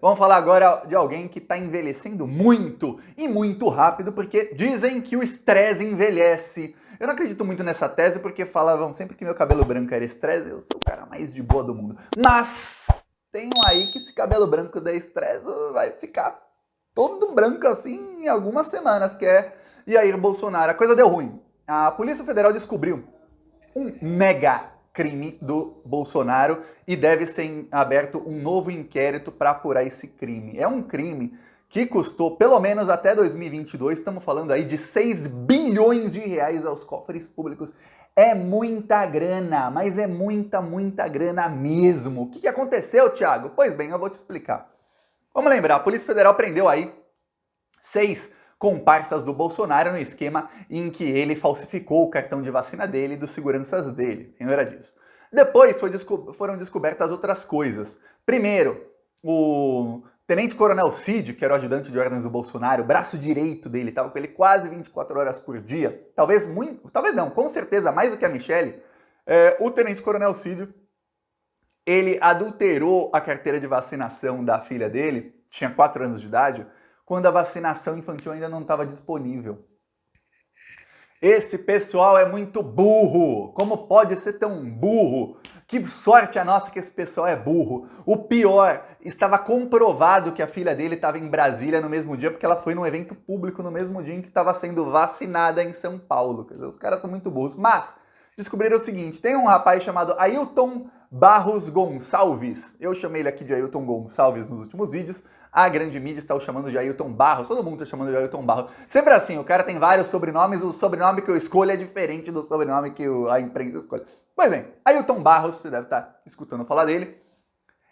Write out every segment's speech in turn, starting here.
Vamos falar agora de alguém que está envelhecendo muito e muito rápido, porque dizem que o estresse envelhece. Eu não acredito muito nessa tese, porque falavam sempre que meu cabelo branco era estresse, eu sou o cara mais de boa do mundo. Mas tem um aí que esse cabelo branco da estresse vai ficar todo branco assim em algumas semanas, que é Jair Bolsonaro. A coisa deu ruim. A Polícia Federal descobriu um mega crime do Bolsonaro e deve ser aberto um novo inquérito para apurar esse crime. É um crime que custou, pelo menos até 2022, estamos falando aí de 6 bilhões de reais aos cofres públicos. É muita grana, mas é muita grana mesmo. O que aconteceu, Thiago? Pois bem, eu vou te explicar. Vamos lembrar, a Polícia Federal prendeu aí 6 comparsas do Bolsonaro no esquema em que ele falsificou o cartão de vacina dele e dos seguranças dele. Quem lembra disso? Depois foram descobertas outras coisas. Primeiro, o Tenente Coronel Cid, que era o ajudante de ordens do Bolsonaro, o braço direito dele, estava com ele quase 24 horas por dia. Talvez não, com certeza mais do que a Michelle. O Tenente Coronel Cid, ele adulterou a carteira de vacinação da filha dele, tinha 4 anos de idade, quando a vacinação infantil ainda não estava disponível. Esse pessoal é muito burro. Como pode ser tão burro? Que sorte a nossa que esse pessoal é burro. O pior, estava comprovado que a filha dele estava em Brasília no mesmo dia, porque ela foi num evento público no mesmo dia em que estava sendo vacinada em São Paulo. Quer dizer, os caras são muito burros. Mas descobriram o seguinte, tem um rapaz chamado Ailton Barros Gonçalves. Eu chamei ele aqui de Ailton Gonçalves nos últimos vídeos. A grande mídia está o chamando de Ailton Barros, todo mundo está chamando de Ailton Barros. Sempre assim, o cara tem vários sobrenomes, o sobrenome que eu escolho é diferente do sobrenome que a imprensa escolhe. Pois bem, Ailton Barros, você deve estar escutando falar dele.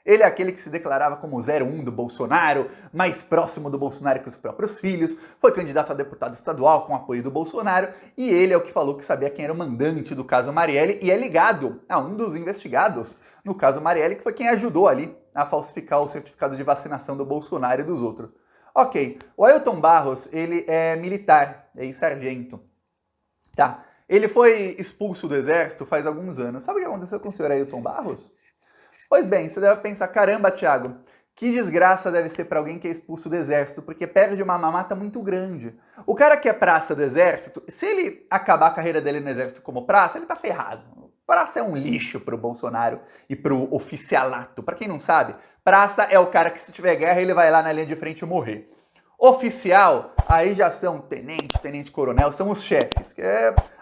Ele é aquele que se declarava como 01 do Bolsonaro, mais próximo do Bolsonaro que os próprios filhos, foi candidato a deputado estadual com apoio do Bolsonaro, e ele é o que falou que sabia quem era o mandante do caso Marielle, e é ligado a um dos investigados no caso Marielle, que foi quem ajudou ali a falsificar o certificado de vacinação do Bolsonaro e dos outros. Ok, o Ailton Barros, ele é militar, é sargento. Tá, ele foi expulso do exército faz alguns anos. Sabe o que aconteceu com o senhor Ailton Barros? Pois bem, você deve pensar, caramba, Thiago, que desgraça deve ser para alguém que é expulso do exército, porque perde uma mamata muito grande. O cara que é praça do exército, se ele acabar a carreira dele no exército como praça, ele tá ferrado. Praça é um lixo pro Bolsonaro e pro oficialato. Para quem não sabe, praça é o cara que se tiver guerra ele vai lá na linha de frente morrer. Oficial, aí já são tenente coronel, são os chefes.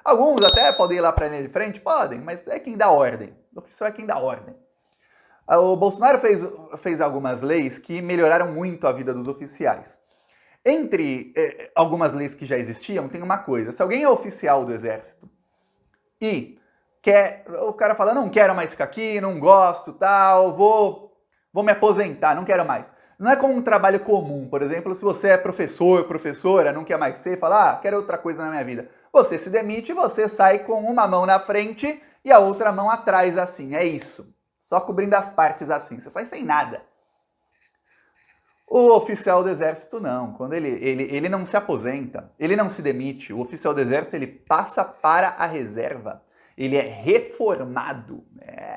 Alguns até podem ir lá para a linha de frente, podem, mas é quem dá ordem. O oficial é quem dá ordem. O Bolsonaro fez algumas leis que melhoraram muito a vida dos oficiais. Entre algumas leis que já existiam, tem uma coisa. Se alguém é oficial do exército e o cara fala, não quero mais ficar aqui, não gosto, tal, vou me aposentar, não quero mais. Não é como um trabalho comum, por exemplo, se você é professor, professora, não quer mais ser, fala, quero outra coisa na minha vida. Você se demite e você sai com uma mão na frente e a outra mão atrás, assim, é isso. Só cobrindo as partes assim, você sai sem nada. O oficial do exército não, quando ele não se aposenta, ele não se demite, o oficial do exército ele passa para a reserva, ele é reformado.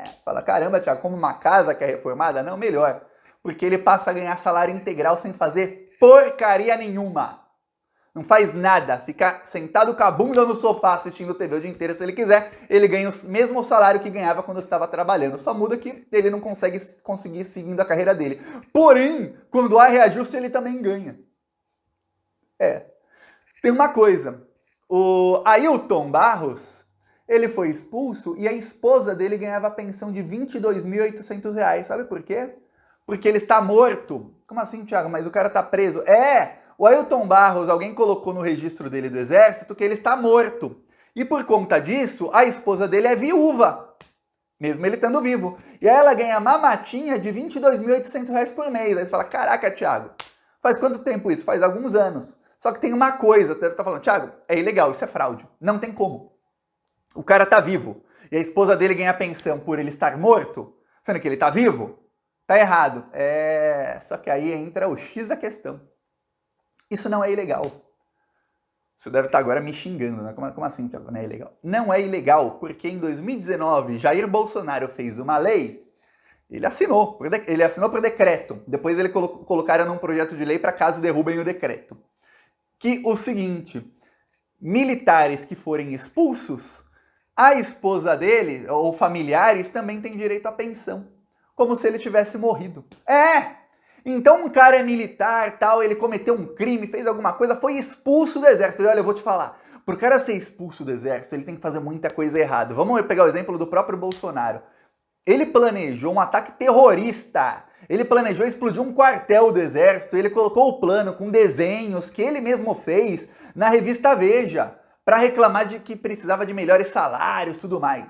Você fala, caramba, Thiago, como uma casa que é reformada? Não, melhor, porque ele passa a ganhar salário integral sem fazer porcaria nenhuma. Não faz nada, fica sentado com a bunda no sofá assistindo TV o dia inteiro se ele quiser, ele ganha o mesmo salário que ganhava quando estava trabalhando, só muda que ele não consegue seguindo a carreira dele. Porém, quando há reajuste, ele também ganha. Tem uma coisa, o Ailton Barros, ele foi expulso e a esposa dele ganhava pensão de R$ 22.800, sabe por quê? Porque ele está morto. Como assim, Thiago? Mas o cara está preso. O Ailton Barros, alguém colocou no registro dele do exército que ele está morto. E por conta disso, a esposa dele é viúva, mesmo ele estando vivo. E aí ela ganha mamatinha de R$ 22.800 por mês. Aí você fala, caraca, Thiago, faz quanto tempo isso? Faz alguns anos. Só que tem uma coisa, você deve estar falando, Thiago, é ilegal, isso é fraude. Não tem como. O cara está vivo e a esposa dele ganha pensão por ele estar morto, sendo que ele está vivo, tá errado. Só que aí entra o X da questão. Isso não é ilegal. Você deve estar agora me xingando, né? Como assim, Thiago? Não é ilegal? Não é ilegal, porque em 2019, Jair Bolsonaro fez uma lei Ele assinou por decreto. Depois ele colocaram num projeto de lei para caso derrubem o decreto. Que o seguinte, militares que forem expulsos, a esposa dele, ou familiares, também têm direito à pensão. Como se ele tivesse morrido. Então um cara é militar, tal, ele cometeu um crime, fez alguma coisa, foi expulso do exército. E olha, eu vou te falar, pro cara ser expulso do exército, ele tem que fazer muita coisa errada. Vamos pegar o exemplo do próprio Bolsonaro. Ele planejou um ataque terrorista. Ele planejou explodir um quartel do exército. Ele colocou o plano com desenhos que ele mesmo fez na revista Veja para reclamar de que precisava de melhores salários e tudo mais.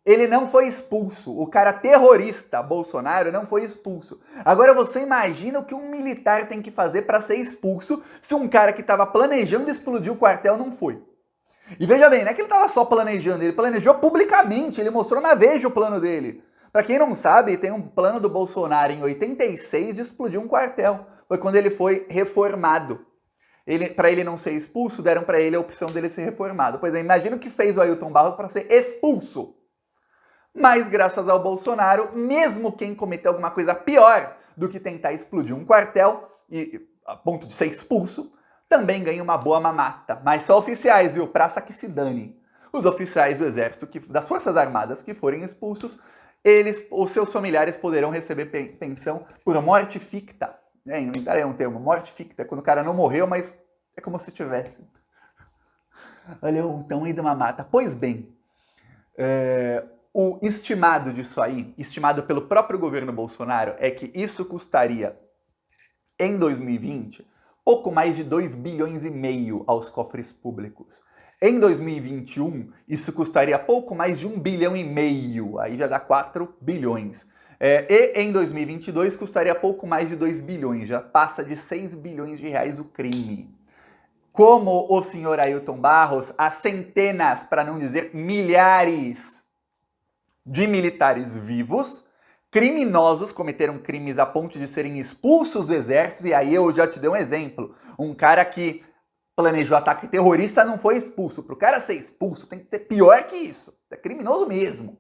Ele não foi expulso. O cara terrorista, Bolsonaro, não foi expulso. Agora você imagina o que um militar tem que fazer para ser expulso se um cara que estava planejando explodir o quartel não foi. E veja bem, não é que ele estava só planejando, ele planejou publicamente, ele mostrou na Veja o plano dele. Para quem não sabe, tem um plano do Bolsonaro em 86 de explodir um quartel. Foi quando ele foi reformado. Para ele não ser expulso, deram para ele a opção dele ser reformado. Pois é, imagina o que fez o Ailton Barros para ser expulso. Mas graças ao Bolsonaro, mesmo quem cometeu alguma coisa pior do que tentar explodir um quartel, e a ponto de ser expulso, também ganha uma boa mamata. Mas só oficiais, viu? Praça que se dane. Os oficiais do Exército, das Forças Armadas que forem expulsos, os seus familiares poderão receber pensão por morte ficta. Inventarei um termo, morte ficta, quando o cara não morreu, mas é como se tivesse. Olha o tamanho de uma mata. Pois bem, o estimado disso aí, estimado pelo próprio governo Bolsonaro, é que isso custaria, em 2020, pouco mais de 2,5 bilhões aos cofres públicos. Em 2021, isso custaria pouco mais de 1,5 bilhão, aí já dá 4 bilhões. E em 2022 custaria pouco mais de 2 bilhões, já passa de 6 bilhões de reais o crime. Como o senhor Ailton Barros, há centenas, para não dizer milhares, de militares vivos, criminosos, cometeram crimes a ponto de serem expulsos do exército, e aí eu já te dei um exemplo. Um cara que planejou ataque terrorista não foi expulso. Para o cara ser expulso tem que ser pior que isso. É criminoso mesmo.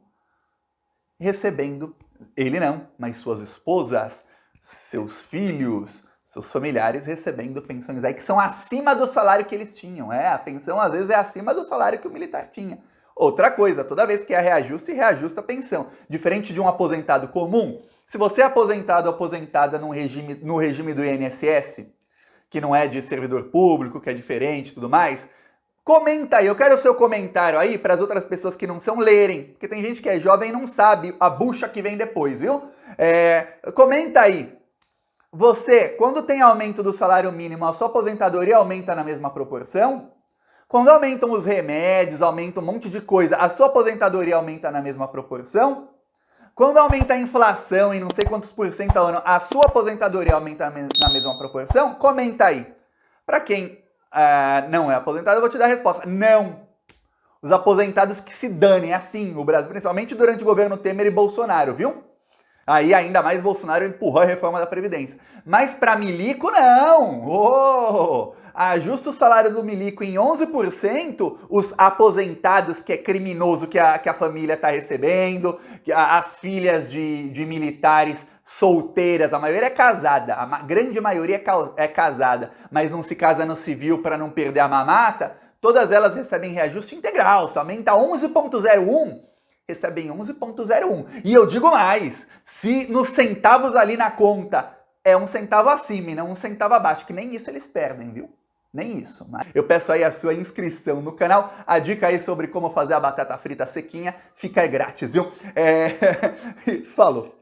Recebendo, ele não, mas suas esposas, seus filhos, seus familiares recebendo pensões aí que são acima do salário que eles tinham. A pensão às vezes é acima do salário que o militar tinha. Outra coisa, toda vez que há reajuste, reajusta a pensão. Diferente de um aposentado comum, se você é aposentado ou aposentada no regime do INSS, que não é de servidor público, que é diferente e tudo mais, comenta aí, eu quero o seu comentário aí para as outras pessoas que não são lerem, porque tem gente que é jovem e não sabe a bucha que vem depois, viu? Comenta aí. Você, quando tem aumento do salário mínimo, a sua aposentadoria aumenta na mesma proporção? Quando aumentam os remédios, aumenta um monte de coisa, a sua aposentadoria aumenta na mesma proporção? Quando aumenta a inflação em não sei quantos % ao ano, a sua aposentadoria aumenta na mesma proporção? Comenta aí. Para quem não é aposentado, eu vou te dar a resposta. Não. Os aposentados que se danem, assim, o Brasil, principalmente durante o governo Temer e Bolsonaro, viu? Aí ainda mais Bolsonaro empurrou a reforma da Previdência. Mas para milico, não! Ajusta o salário do milico em 11%, os aposentados, que é criminoso que a família está recebendo, as filhas de militares solteiras, a maioria é casada, a grande maioria é casada, mas não se casa no civil para não perder a mamata, todas elas recebem reajuste integral, se aumenta 11,01%, recebem 11,01%. E eu digo mais, se nos centavos ali na conta é 1 centavo acima e não 1 centavo abaixo, que nem isso eles perdem, viu? Nem isso. Mas eu peço aí a sua inscrição no canal. A dica aí sobre como fazer a batata frita sequinha fica grátis, viu? Falou!